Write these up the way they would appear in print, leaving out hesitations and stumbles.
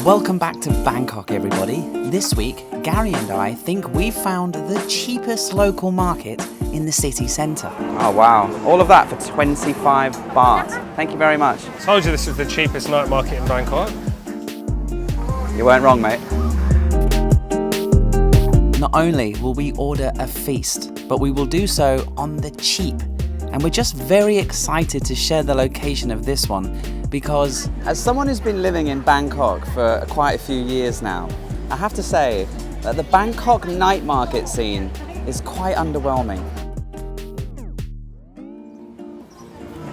Welcome back to Bangkok, everybody. This week, Gary and I think we found the cheapest local market in the city centre. Oh wow, all of that for 25 baht. Thank you very much. I told you this is the cheapest night market in Bangkok. You weren't wrong, mate. Not only will we order a feast, but we will do so on the cheap. And we're just very excited to share the location of this one because As someone who's been living in Bangkok for quite a few years now, I have to say that the Bangkok night market scene is quite underwhelming.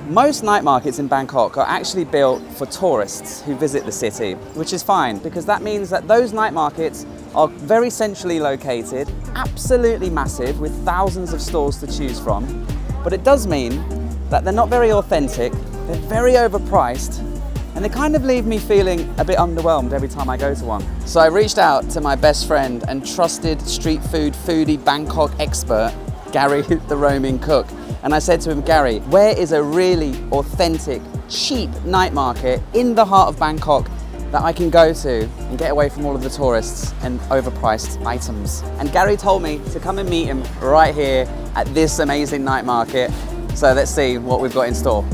Most night markets in Bangkok are actually built for tourists who visit the city, which is fine because that means that those night markets are very centrally located, absolutely massive with thousands of stalls to choose from. But it does mean that they're not very authentic, they're very overpriced, and they kind of leave me feeling a bit underwhelmed every time I go to one. So I reached out to my best friend and trusted street food foodie Bangkok expert, Gary the roaming cook. And I said to him, Gary, where is a really authentic, cheap night market in the heart of Bangkok that I can go to and get away from all of the tourists and overpriced items? And Gary told me to come and meet him right here at this amazing night market. So let's see what we've got in store.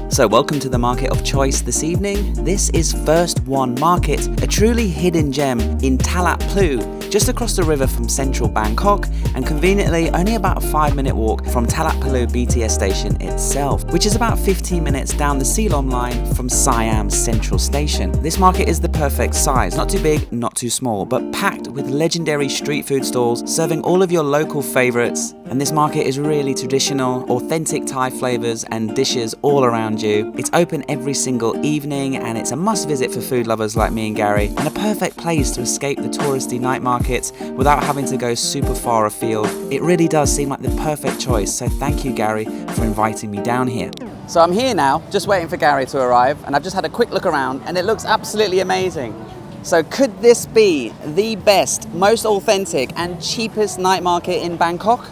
So welcome to the market of choice this evening. This is First One Market, a truly hidden gem in Talat Plu, just across the river from central Bangkok and conveniently only about a 5-minute walk from Talat Plu BTS station itself, which is about 15 minutes down the Silom line from Siam Central Station. This market is the perfect size, not too big, not too small, but packed with legendary street food stalls serving all of your local favorites. And this market is really traditional, authentic Thai flavors and dishes all around you. It's open every single evening and it's a must visit for food lovers like me and Gary, and a perfect place to escape the touristy night markets without having to go super far afield. It really does seem like the perfect choice, so thank you, Gary, for inviting me down here. So I'm here now, just waiting for Gary to arrive, and I've just had a quick look around and it looks absolutely amazing. So could this be the best, most authentic and cheapest night market in Bangkok?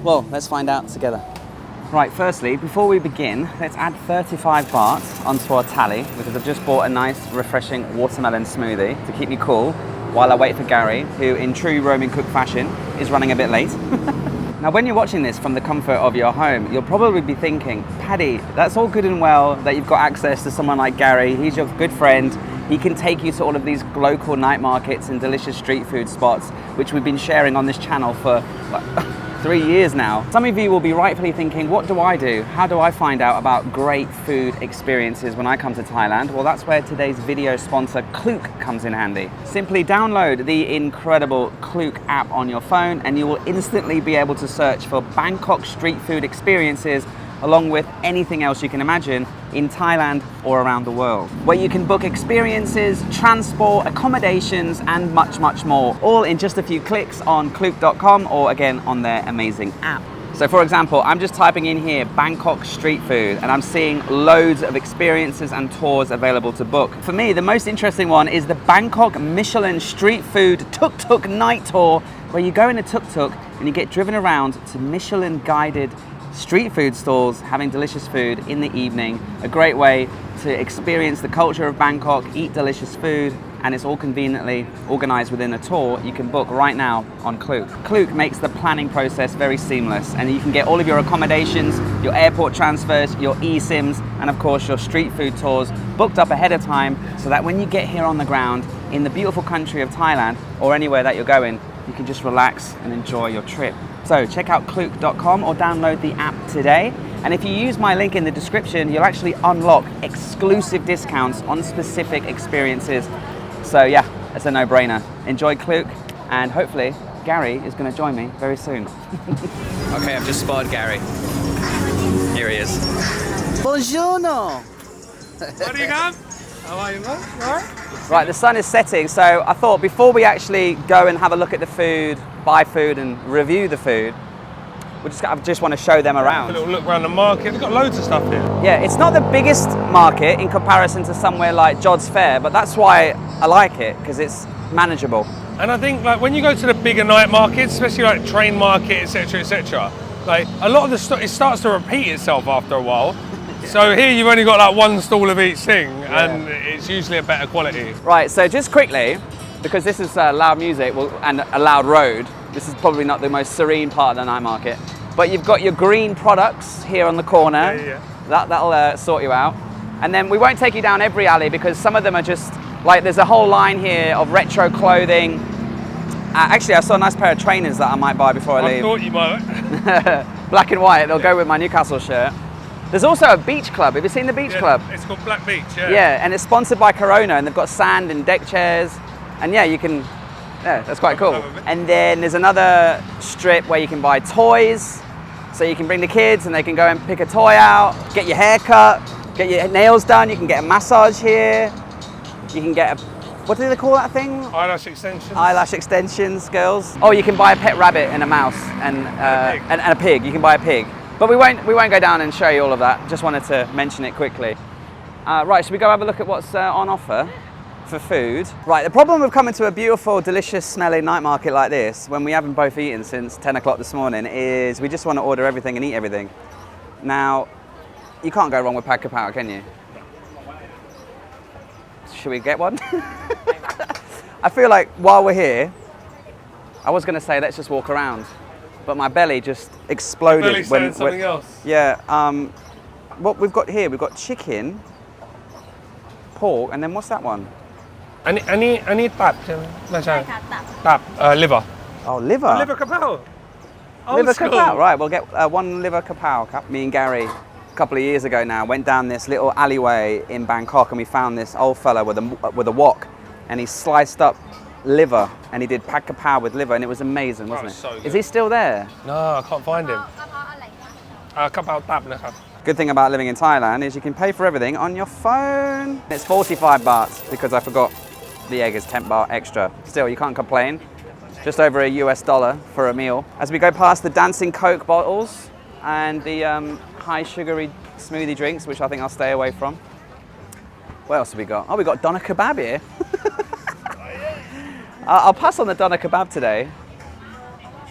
Well, let's find out together. Right, firstly, before we begin, let's add 35 baht onto our tally because I've just bought a nice, refreshing watermelon smoothie to keep me cool while I wait for Gary, who in true roaming cook fashion is running a bit late. Now, when you're watching this from the comfort of your home, you'll probably be thinking, Paddy, that's all good and well that you've got access to someone like Gary. He's your good friend. He can take you to all of these local night markets and delicious street food spots, which we've been sharing on this channel for 3 years now. Some of you will be rightfully thinking, what do I do? How do I find out about great food experiences when I come to Thailand? Well, that's where today's video sponsor Klook comes in handy. Simply download the incredible Klook app on your phone and you will instantly be able to search for Bangkok street food experiences along with anything else you can imagine in Thailand or around the world, where you can book experiences, transport, accommodations, and much, much more, all in just a few clicks on klook.com or again on their amazing app. So for example, I'm just typing in here Bangkok street food and I'm seeing loads of experiences and tours available to book. For me, the most interesting one is the Bangkok Michelin street food tuk-tuk night tour, where you go in a tuk-tuk and you get driven around to Michelin guided street food stalls having delicious food in the evening. A great way to experience the culture of Bangkok, eat delicious food, and it's all conveniently organized within a tour you can book right now on Klook. Klook makes the planning process very seamless and you can get all of your accommodations, your airport transfers, your eSIMs, and of course your street food tours booked up ahead of time so that when you get here on the ground in the beautiful country of Thailand or anywhere that you're going, you can just relax and enjoy your trip. So check out klook.com or download the app today. And if you use my link in the description, you'll actually unlock exclusive discounts on specific experiences. So yeah, it's a no-brainer. Enjoy Klook, and hopefully Gary is going to join me very soon. Okay, I've just spotted Gary. Here he is. Buongiorno! Where do you go? How are you, man? All right? Right, the sun is setting, so I thought before we actually go and have a look at the food, buy food and review the food, I just want to show them around. A little look around the market. We've got loads of stuff here. Yeah, it's not the biggest market in comparison to somewhere like Jod's Fair, but that's why I like it, because it's manageable. And I think like when you go to the bigger night markets, especially like train market, etc., like a lot of the stuff, it starts to repeat itself after a while. So here you've only got like one stall of each thing, and it's usually a better quality. Right, so just quickly, because this is loud music and a loud road, this is probably not the most serene part of the night market. But you've got your green products here on the corner. That'll sort you out. And then we won't take you down every alley because some of them are just, like there's a whole line here of retro clothing. Actually, I saw a nice pair of trainers that I might buy before I leave. I thought you might. Black and white, they'll go with my Newcastle shirt. There's also a beach club. Have you seen the beach club? It's called Black Beach, yeah. Yeah, and it's sponsored by Corona, and they've got sand and deck chairs. And yeah, you can, yeah, that's quite cool. And then there's another strip where you can buy toys. So you can bring the kids and they can go and pick a toy out, get your hair cut, get your nails done. You can get a massage here. You can get a, what do they call that thing? Eyelash extensions. Eyelash extensions, girls. Oh, you can buy a pet rabbit and a mouse and a pig. You can buy a pig. But we won't go down and show you all of that. Just wanted to mention it quickly. Right, should we go have a look at what's on offer for food? Right, the problem with coming to a beautiful, delicious smelling night market like this, when we haven't both eaten since 10 o'clock this morning, is we just want to order everything and eat everything. Now, you can't go wrong with pad kapow, can you? Should we get one? I feel like while we're here, I was going to say let's just walk around, but my belly just exploded. When something else. Yeah. What we've got here, we've got chicken, pork, and then what's that one? อันนี้ตับใช่ไหมไม่ใช่ตับ liver. Oh, liver. Liver kapow. Liver kapow. Right, we'll get one liver kapow. Me and Gary, a couple of years ago now, went down this little alleyway in Bangkok and we found this old fella with a wok, and he sliced up liver and he did pad kapow with liver, and it was amazing, wasn't it? So good. Is he still there? No, I can't find him. กะเพราตับนะครับ Good thing about living in Thailand is you can pay for everything on your phone. It's 45 baht because I forgot the egg is 10 baht extra. Still, you can't complain. Just over a US dollar for a meal. As we go past the dancing Coke bottles and the high sugary smoothie drinks, which I think I'll stay away from. What else have we got? Oh, we got doner kebab here. I'll pass on the doner kebab today.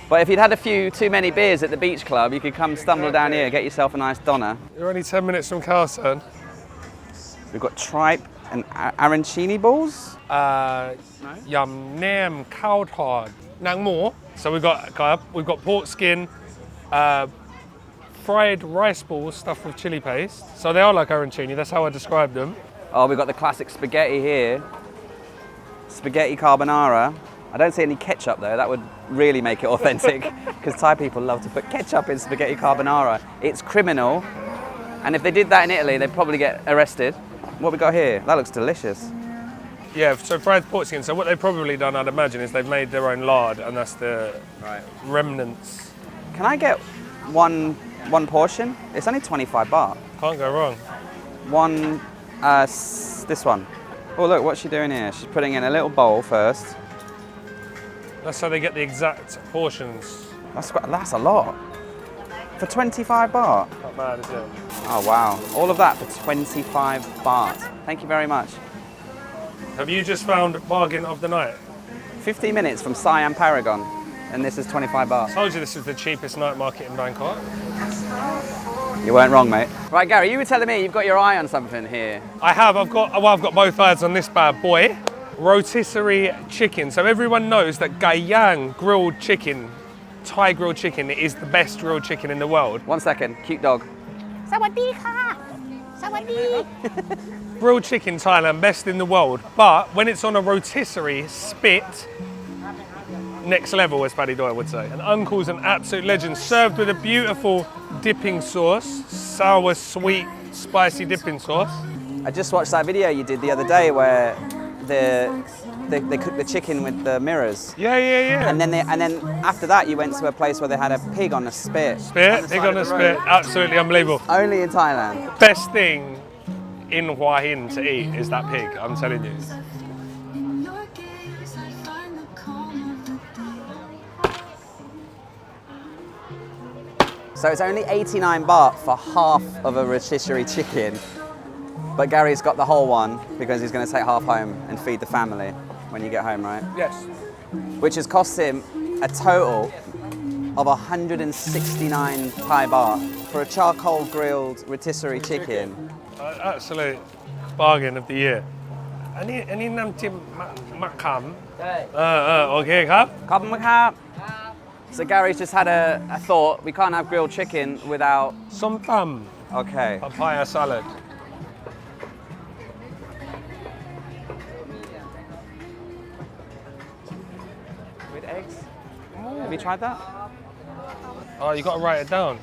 But if you'd had a few too many beers at the beach club, you could come stumble down here and get yourself a nice doner. You're only 10 minutes from Carlson. We've got tripe and arancini balls. Yum nam cow tod nang mo. So we've got pork skin, fried rice balls stuffed with chili paste. So they are like arancini, that's how I describe them. Oh, we've got the classic spaghetti here. Spaghetti carbonara. I don't see any ketchup though, that would really make it authentic because Thai people love to put ketchup in spaghetti carbonara. It's criminal, and if they did that in Italy, they'd probably get arrested. What we got here? That looks delicious. Yeah, so fried pork skin. So what they've probably done, I'd imagine, is they've made their own lard, and that's the remnants. Can I get one portion? It's only 25 baht. Can't go wrong. This one. Oh look, what's she doing here? She's putting in a little bowl first. That's how they get the exact portions. That's a lot. For 25 baht? Not bad, is it? Oh wow, all of that for 25 baht. Thank you very much. Have you just found bargain of the night? 15 minutes from Siam Paragon, and this is 25 baht. I told you this is the cheapest night market in Bangkok. You weren't wrong, mate. Right, Gary, you were telling me you've got your eye on something here. I've got both eyes on this bad boy. Rotisserie chicken. So everyone knows that Gayang grilled chicken, Thai grilled chicken, is the best grilled chicken in the world. 1 second, cute dog. สวัสดีค่ะ สวัสดี Grilled chicken Thailand, best in the world. But when it's on a rotisserie spit, next level, as Paddy Doyle would say. And Uncle's an absolute legend, served with a beautiful dipping sauce, sour, sweet, spicy dipping sauce. I just watched that video you did the other day where they cooked the chicken with the mirrors. Yeah. And then after that you went to a place where they had a pig on a spit. Pig on a spit, absolutely unbelievable. Only in Thailand. Best thing in Hua Hin to eat is that pig, I'm telling you. So it's only 89 baht for half of a rotisserie chicken. But Gary's got the whole one because he's going to take half home and feed the family when you get home, right? Yes. Which has cost him a total of 169 Thai baht for a charcoal grilled rotisserie chicken. Absolute bargain of the year. อันนี้น้ำจิ้มมะขามโอเคครับ ขอบคุณครับ So Gary's just had a thought. We can't have grilled chicken without. ส้มต Okay. ำ papaya salad. With eggs. Have you tried that? Oh, you got to write it down.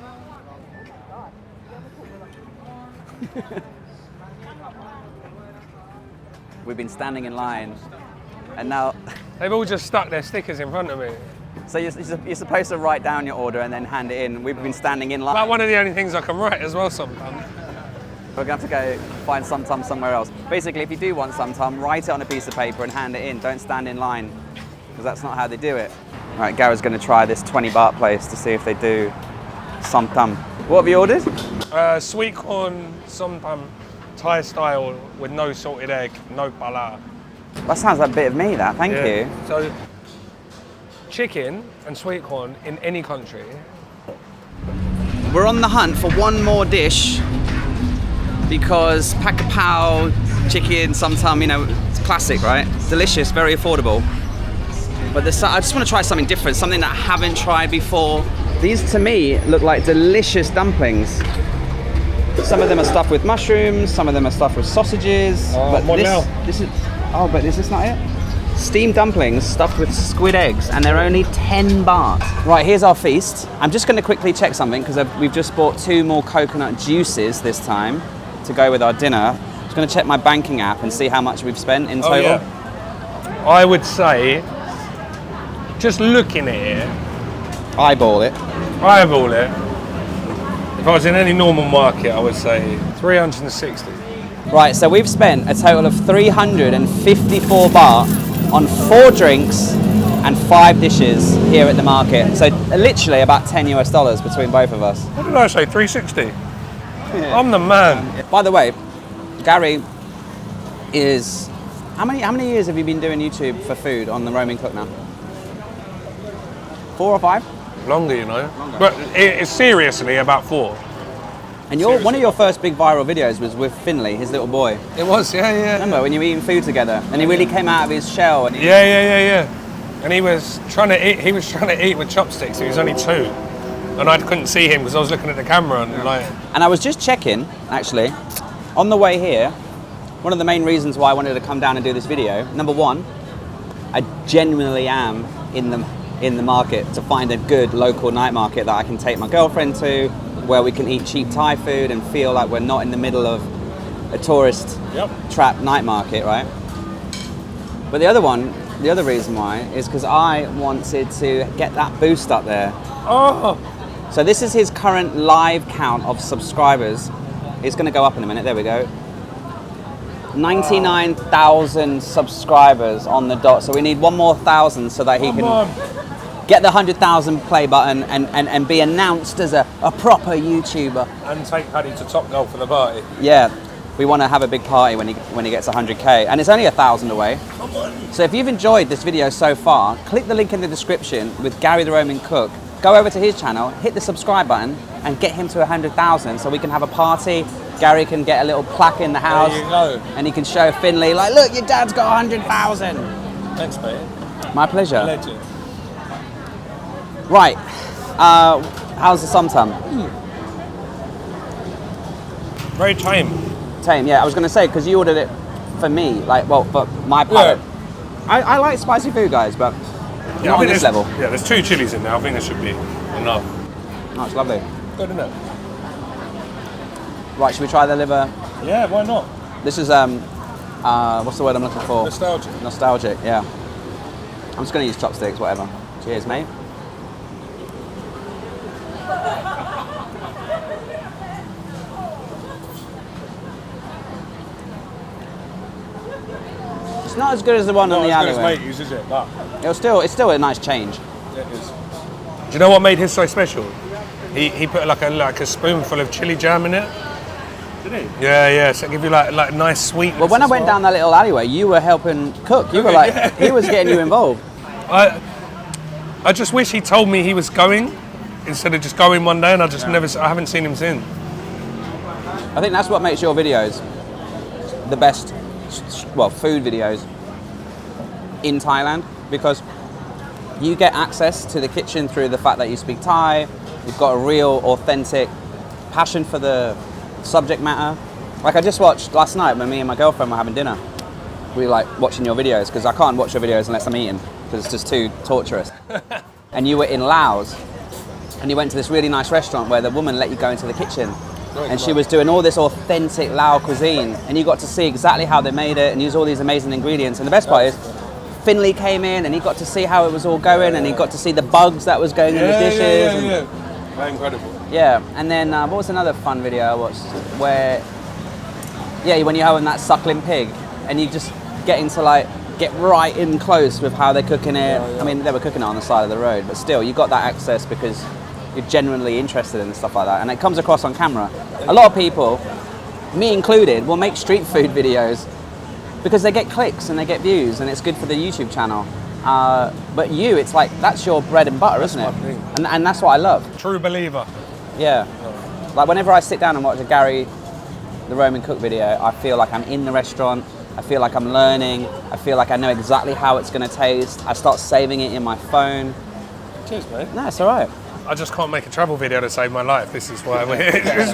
We've been standing in line, and now. They've all just stuck their stickers in front of me. So you're supposed to write down your order and then hand it in. We've been standing in line. That's one of the only things I can write as well sometimes. We're going to have to go find some tum somewhere else. Basically, if you do want some tum, write it on a piece of paper and hand it in. Don't stand in line, because that's not how they do it. All right, Gary's going to try this 20 baht place to see if they do some tum. What have you ordered? Sweet corn som tam, Thai style with no salted egg, no pala. That sounds like a bit of me, that. Thank you. So, chicken and sweet corn in any country. We're on the hunt for one more dish because pak pao, chicken, some tum, you know, it's classic, right? Delicious, very affordable. But I just want to try something different, something that I haven't tried before. These, to me, look like delicious dumplings. Some of them are stuffed with mushrooms, some of them are stuffed with sausages. But this is, but is this not it? Steamed dumplings stuffed with squid eggs, and they're only 10 baht. Right, here's our feast. I'm just going to quickly check something, because we've just bought 2 more coconut juices this time to go with our dinner. I'm just going to check my banking app and see how much we've spent in total. Yeah. I would say, just looking at it, Eyeball it. If I was in any normal market, I would say 360. Right, so we've spent a total of 354 baht on 4 drinks and 5 dishes here at the market. So literally about $10 US between both of us. What did I say, 360? Yeah. I'm the man. By the way, Gary is... How many years have you been doing YouTube for food on the Roaming Klook now? 4 or 5? Longer, you know. Longer. But it's seriously about 4. And one of your first big viral videos was with Finley, his little boy. It was, yeah. Remember when you were eating food together, and he really came out of his shell. And Yeah. And he was trying to eat. He was trying to eat with chopsticks. He was only 2, and I couldn't see him because I was looking at the camera and like. And I was just checking, actually, on the way here. One of the main reasons why I wanted to come down and do this video. Number 1, I genuinely am in the market to find a good local night market that I can take my girlfriend to, where we can eat cheap Thai food and feel like we're not in the middle of a tourist trap night market, right? But the other reason why is because I wanted to get that boost up there. Oh! So this is his current live count of subscribers. It's going to go up in a minute. There we go. 99,000 subscribers on the dot. So we need 1 more 1,000 so that he can get the 100,000 play button and be announced as a proper YouTuber. And take Paddy to Top Golf for the party. Yeah, we want to have a big party when he gets 100k, and it's only 1,000 away. So if you've enjoyed this video so far, click the link in the description with Gary the Roaming Cook. Go over to his channel, hit the subscribe button, and get him to 100,000 so we can have a party. Gary can get a little plaque in the house. There you go. And he can show Finley, like, look, your dad's got 100,000. Thanks, mate. My pleasure. Legend. Right, how's the som tam? Very tame. Tame, yeah. I was going to say, because you ordered it for me, for my palate. Yeah. I like spicy food, guys, but not on this level. Yeah, there's 2 chilies in there. I think there should be enough. Oh, it's lovely. Good, isn't it? Right, should we try the liver? Yeah, why not? This is, what's the word I'm looking for? Nostalgic. Nostalgic, yeah. I'm just going to use chopsticks, whatever. Cheers, mate. It's not as good as the one on the alleyway. Not as good as mate uses it, but it's still a nice change. It is. Do you know what made his so special? He put like a spoonful of chili jam in it. Did he? Yeah. So it give you like nice sweetness. Well, when I went down that little alleyway, you were helping cook. You were like, he was getting you involved. I just wish he told me he was going, instead of just going one day, and I haven't seen him since. I think that's what makes your videos the best, well, food videos in Thailand, because you get access to the kitchen through the fact that you speak Thai. You've got a real, authentic passion for the subject matter. Like I just watched last night when me and my girlfriend were having dinner. We like watching your videos because I can't watch your videos unless I'm eating because it's just too torturous. And you were in Laos and you went to this really nice restaurant where the woman let you go into the kitchen. And she was doing all this authentic Lao cuisine, and you got to see exactly how they made it and use all these amazing ingredients. And the best part is, Finley came in and he got to see how it was all going, and he got to see the bugs that was going in the dishes. Yeah. Incredible. Yeah, and then what was another fun video I watched where, when you're having that suckling pig and you just getting to like get right in close with how they're cooking it. I mean, they were cooking it on the side of the road, but still, you got that access because you're genuinely interested in stuff like that, and it comes across on camera. A lot of people, me included, will make street food videos because they get clicks and they get views, and it's good for the YouTube channel. But you, it's like, that's your bread and butter, isn't it? And that's what I love. True believer. Yeah. Like whenever I sit down and watch a Gary the Roman cook video, I feel like I'm in the restaurant, I feel like I'm learning, I feel like I know exactly how it's going to taste. I start saving it in my phone. Cheers, mate. No, it's all right. I just can't make a travel video to save my life. This is why we're here. This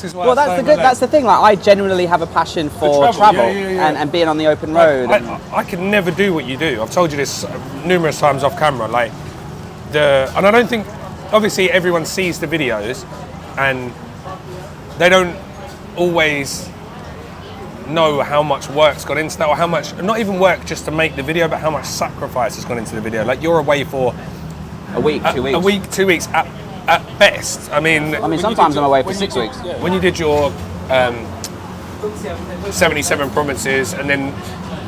is why. Well, that's the thing. Like, I genuinely have a passion for travel and being on the open road. I could never do what you do. I've told you this numerous times off camera. Like and I don't think, obviously, everyone sees the videos, and they don't always know how much work's gone into that, or how much, not even work just to make the video, but how much sacrifice has gone into the video. Like, you're away for a week, 2 weeks. A week, 2 weeks at best. I mean, sometimes I'm away for 6 weeks. When you did your 77 provinces, and then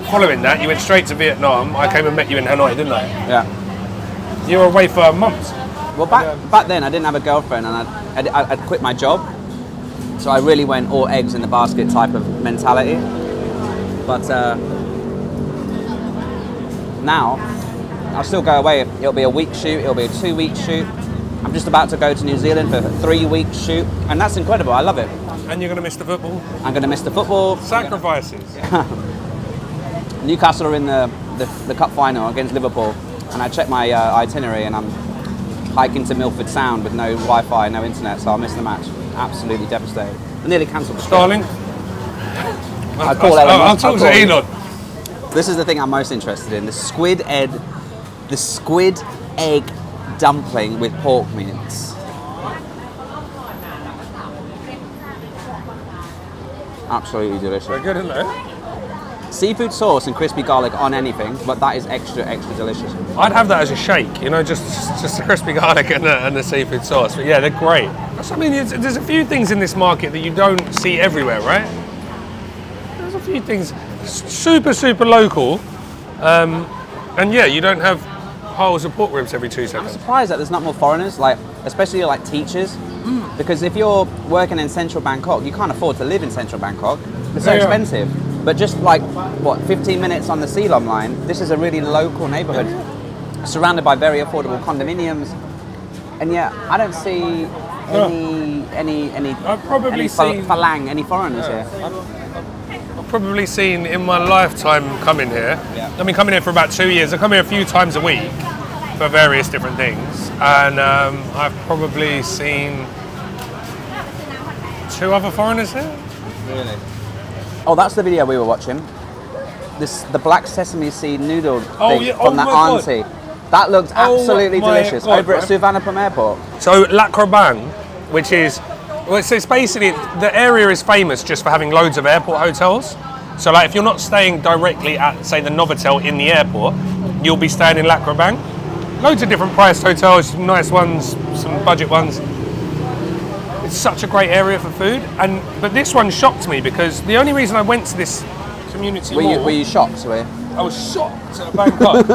following that, you went straight to Vietnam. I came and met you in Hanoi, didn't I? Yeah. You were away for a month. Well, back then I didn't have a girlfriend, and I'd quit my job, so I really went all eggs in the basket type of mentality. But now, I'll still go away. It'll be a week shoot, it'll be a 2 week shoot. I'm just about to go to New Zealand for a 3 week shoot, and that's incredible. I love it. And you're going to miss the football? I'm going to miss the football. Sacrifices. Newcastle are in the cup final against Liverpool, and I checked my itinerary, and I'm hiking to Milford Sound with no Wi-Fi, no internet, so I'll miss the match. Absolutely devastated. I nearly cancelled the trip. Starling? I'll talk to Elon. This is the thing I'm most interested in, the squid egg dumpling with pork mince. Absolutely delicious. Very good, isn't it? Seafood sauce and crispy garlic on anything, but that is extra delicious. I'd have that as a shake, just the crispy garlic and the seafood sauce. But yeah, they're great. I mean, there's a few things in this market that you don't see everywhere, right? There's a few things super local, and yeah, you don't have piles of pork ribs every 2 seconds. I'm surprised that there's not more foreigners, like especially like teachers, because if you're working in central Bangkok, you can't afford to live in central Bangkok. It's so expensive. But just like 15 minutes on the Ceylon line, this is a really local neighborhood, surrounded by very affordable condominiums, and yeah, I don't see any foreigners here. I've probably seen in my lifetime coming here. I've been coming here for about 2 years. I come here a few times a week for various different things, and I've probably seen 2 other foreigners here. Really? Oh, that's the video we were watching. The black sesame seed noodle thing from that auntie. That looked absolutely delicious over at Suvarnabhumi Airport. So Lac Krabang, which is, it's basically, the area is famous just for having loads of airport hotels. So like if you're not staying directly at, say, the Novotel in the airport, you'll be staying in Lac Krabang. Loads of different priced hotels, some nice ones, some budget ones. It's such a great area for food, but this one shocked me because the only reason I went to this community mall... Were you shocked? I was shocked at Bangkok.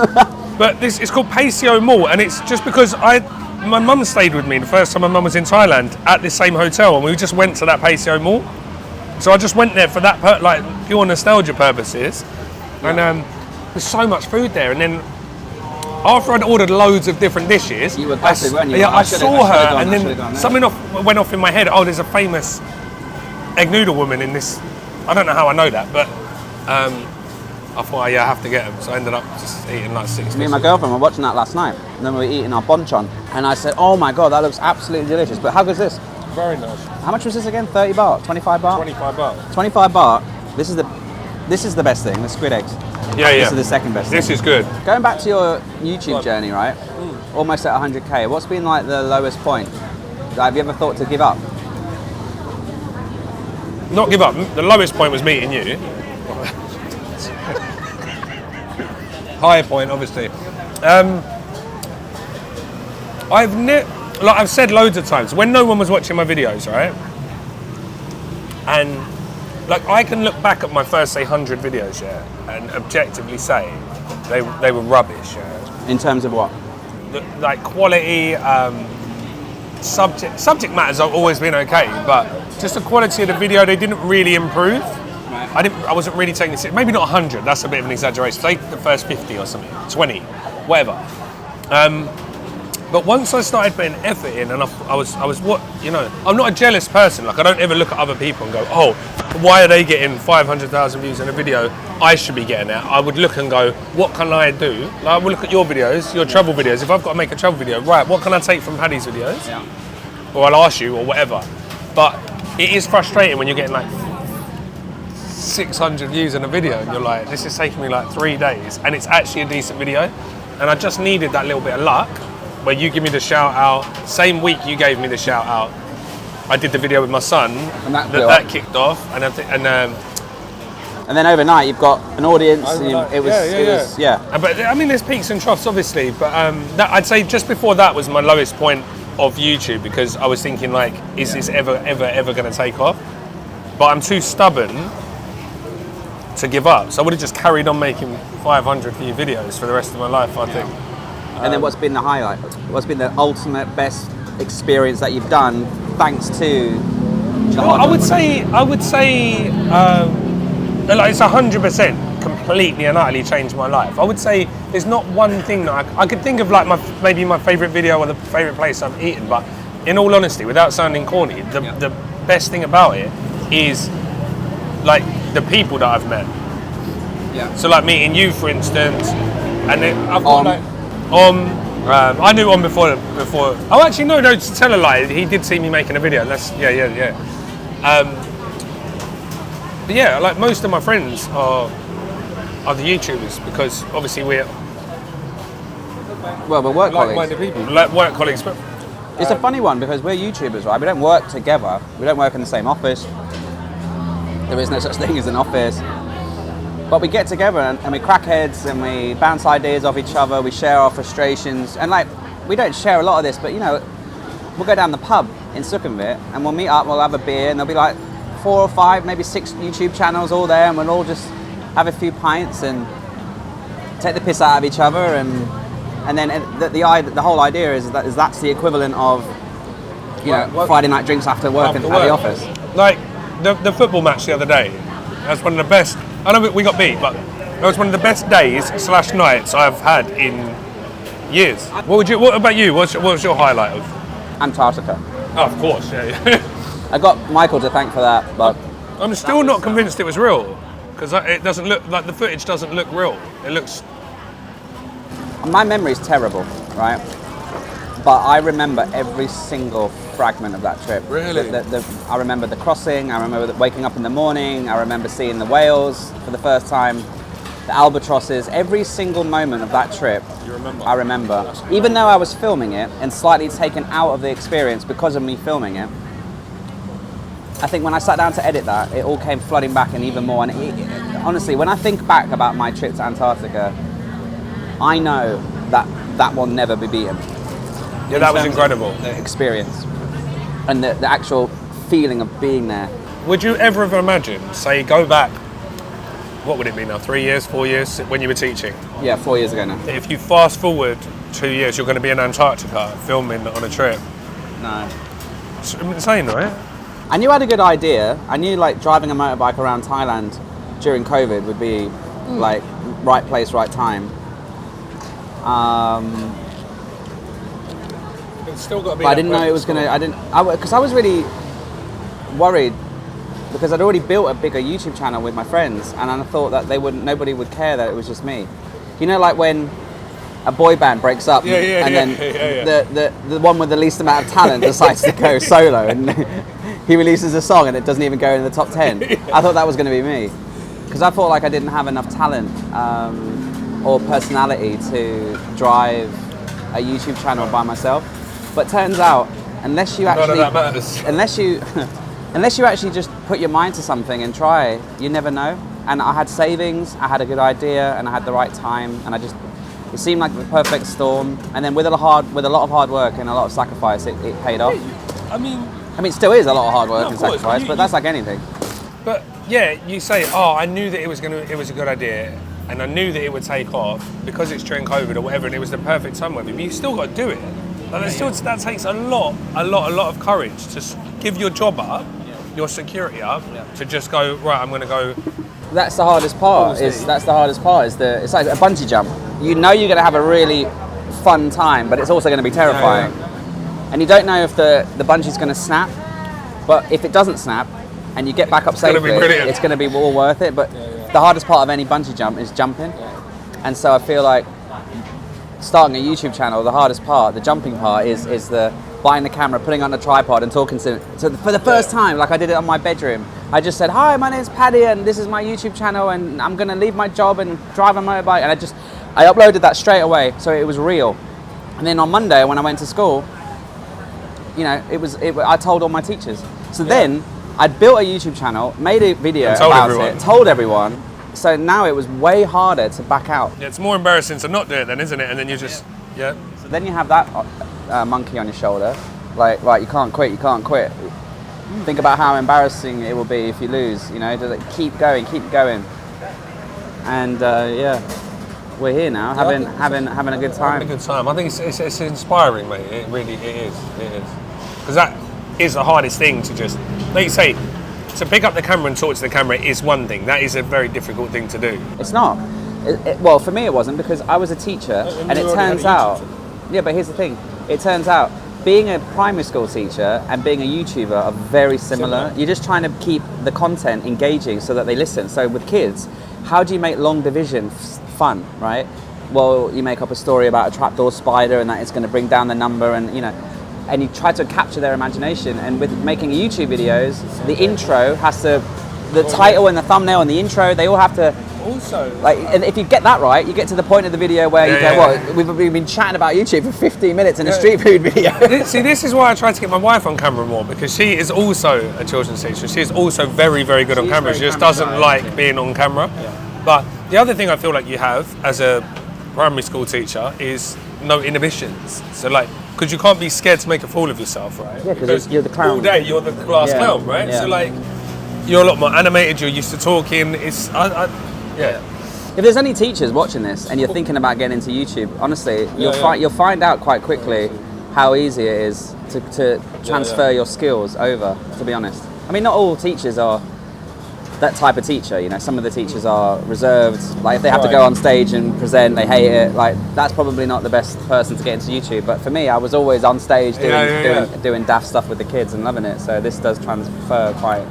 But it's called Paseo Mall, and it's just because my mum stayed with me the first time my mum was in Thailand at this same hotel, and we just went to that Paseo Mall. So I just went there for that, pure nostalgia purposes, and there's so much food there. And then after I'd ordered loads of different dishes, You were gutted, weren't you? Yeah, I should've- saw I should've her, gone, and I should've then gone there. something went off in my head. Oh, there's a famous egg noodle woman in this. I don't know how I know that, but I thought, yeah, I have to get them. So I ended up just eating like 6 Me and my girlfriend were watching that last night, and then we were eating our bonchon, and I said, oh my god, that looks absolutely delicious. But how good is this? Very nice. How much was this again? 30 baht? 25 baht? 25 baht. 25 baht. This is the best thing, the squid eggs. Yeah, This is the second best This thing. is good. Going back to your YouTube journey, right? Almost at 100k. What's been like the lowest point? Have you ever thought to give up? Not give up. The lowest point was meeting you. Higher point, obviously. I've said loads of times when no one was watching my videos, right? And like I can look back at my first, say, 100 videos, yeah, and objectively say they were rubbish. Yeah? In terms of what? Like quality, subject matters have always been okay, but just the quality of the video, they didn't really improve. I wasn't really taking it. Maybe not 100. That's a bit of an exaggeration. Say the first 50 or something, 20, whatever. But once I started putting effort in, and I was what you know, I'm not a jealous person. Like I don't ever look at other people and go, oh, why are they getting 500,000 views in a video? I should be getting that. I would look and go, what can I do? Like I would look at your videos, your travel videos. If I've got to make a travel video, right, what can I take from Paddy's videos? Yeah. Or I'll ask you, or whatever. But it is frustrating when you're getting like 600 views in a video and you're like, this is taking me like 3 days and it's actually a decent video. And I just needed that little bit of luck where you give me the shout out. Same week you gave me the shout out, I did the video with my son And that kicked off. And then overnight you've got an audience. Overnight, It was But I mean, there's peaks and troughs, obviously. But I'd say just before that was my lowest point of YouTube because I was thinking like, is this ever going to take off? But I'm too stubborn to give up. So I would have just carried on making 500 view videos for the rest of my life, I think. And then what's been the highlight? What's been the ultimate best experience that you've done thanks to the hard I work? would say like it's 100% completely and utterly changed my life. I would say there's not one thing that I could think of like maybe my favourite video or the favourite place I've eaten, but in all honesty, without sounding corny, the best thing about it is like the people that I've met. Yeah. So like meeting you, for instance, and then I've got I knew before. Oh, actually, no. To tell a lie, he did see me making a video. And that's yeah. But yeah, like most of my friends are the YouTubers because obviously we're work colleagues. like-minded people, like work colleagues. But It's a funny one because we're YouTubers, right? We don't work together. We don't work in the same office. There is no such thing as an office. But we get together and we crack heads and we bounce ideas off each other. We share our frustrations. And like, we don't share a lot of this, but you know, we'll go down the pub in Sukhumvit and we'll meet up, we'll have a beer, and there'll be like 4 or 5, maybe 6 YouTube channels all there, and we'll all just have a few pints and take the piss out of each other. And then the whole idea is that's the equivalent of, you know, Friday night drinks after work at the office. Like the football match the other day, that's one of the best. I know we got beat, but that was one of the best days / nights I've had in years. What about you? What was your highlight of? Antarctica. Oh, of course, yeah. I got Michael to thank for that, but I'm still not convinced it was real because it doesn't look like the footage doesn't look real. It looks. my memory's terrible, right? But I remember every single fragment of that trip. Really? I remember the crossing, I remember waking up in the morning, I remember seeing the whales for the first time, the albatrosses, every single moment of that trip. You remember? I remember. Even though I was filming it and slightly taken out of the experience because of me filming it, I think when I sat down to edit that, it all came flooding back and even more. And honestly, when I think back about my trip to Antarctica, I know that will never be beaten. Yeah, that was incredible. The experience and the actual feeling of being there. Would you ever have imagined, say, go back, what would it be now, 3 years, 4 years, when you were teaching? Yeah, 4 years ago now. If you fast forward 2 years, you're going to be in Antarctica filming on a trip. No. It's insane, right? I knew I had a good idea. I knew like driving a motorbike around Thailand during COVID would be like right place, right time. It's still got to be. But I didn't know it was gonna. Because I was really worried because I'd already built a bigger YouTube channel with my friends, and I thought that nobody would care that it was just me. You know, like when a boy band breaks up, and then the one with the least amount of talent decides to go solo, and he releases a song and it doesn't even go in the top 10. I thought that was going to be me, because I thought like I didn't have enough talent or personality to drive a YouTube channel by myself. But turns out, unless you actually, none of that matters. unless you actually just put your mind to something and try, you never know. And I had savings, I had a good idea, and I had the right time, and it seemed like the perfect storm. And then with a lot of hard work and a lot of sacrifice, it paid off. I mean, it still is a lot of hard work No, and of course, sacrifice, but that's like anything. but yeah, you say, oh, I knew that it was a good idea, and I knew that it would take off because it's during COVID or whatever, and it was the perfect time with it. But you still got to do it. Like, that takes a lot of courage to give your job up, your security up, to just go, right, I'm going to go. That's the hardest part. It's like a bungee jump. You know you're going to have a really fun time, but it's also going to be terrifying. And you don't know if the bungee's going to snap, but if it doesn't snap and you get back up safely, it's going to be all worth it. But the hardest part of any bungee jump is jumping. And so I feel like starting a YouTube channel, the hardest part, the jumping part, is the buying the camera, putting it on a tripod and talking to for the first time, like I did it on my bedroom. I just said, hi, my name's Paddy and this is my YouTube channel and I'm gonna leave my job and drive a motorbike, and I uploaded that straight away, so it was real. And then on Monday when I went to school, you know, I told all my teachers. So then I'd built a YouTube channel, made a video about it, told everyone. So now it was way harder to back out. Yeah, it's more embarrassing to not do it then, isn't it? And then you just, So then you have that monkey on your shoulder, like, right, you can't quit. Think about how embarrassing it will be if you lose, you know, just keep going. And we're here now, having a good time. Having a good time. I think it's inspiring, mate. It really is. Because that is the hardest thing to just, like you say, to pick up the camera and talk to the camera is one thing. That is a very difficult thing to do. It's not. Well, for me it wasn't, because I was a teacher, and it turns out... Yeah, but here's the thing. It turns out being a primary school teacher and being a YouTuber are very similar. You're just trying to keep the content engaging so that they listen. So with kids, how do you make long division fun, right? Well, you make up a story about a trapdoor spider and that it's going to bring down the number, and you know, and you try to capture their imagination. And with making YouTube videos, the intro has to, the title and the thumbnail and the intro, they all have to also, like, and if you get that right, you get to the point of the video where you go, well, we've been chatting about YouTube for 15 minutes in a street food video. See, this is why I try to get my wife on camera more, because she is also a children's teacher. She is also very, very good on camera. She just doesn't like being on camera. Yeah. But the other thing I feel like you have as a primary school teacher is no inhibitions. So like, because you can't be scared to make a fool of yourself, right? Yeah, because you're the clown. All day you're the class clown, right? Yeah. So like, you're a lot more animated, you're used to talking. If there's any teachers watching this and you're thinking about getting into YouTube, honestly, you'll find out quite quickly how easy it is to transfer your skills over, to be honest. I mean, not all teachers are that type of teacher, you know. Some of the teachers are reserved, like if they have to go on stage and present, they hate it. Like, that's probably not the best person to get into YouTube. But for me, I was always on stage doing daft stuff with the kids and loving it. So this does transfer quite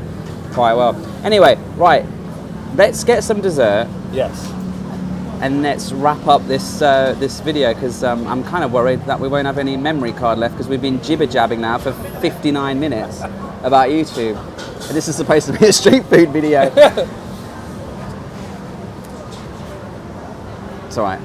well. Anyway, right, let's get some dessert. Yes. And let's wrap up this video, because I'm kind of worried that we won't have any memory card left, because we've been jibber-jabbing now for 59 minutes about YouTube. And this is supposed to be a street food video. It's all right.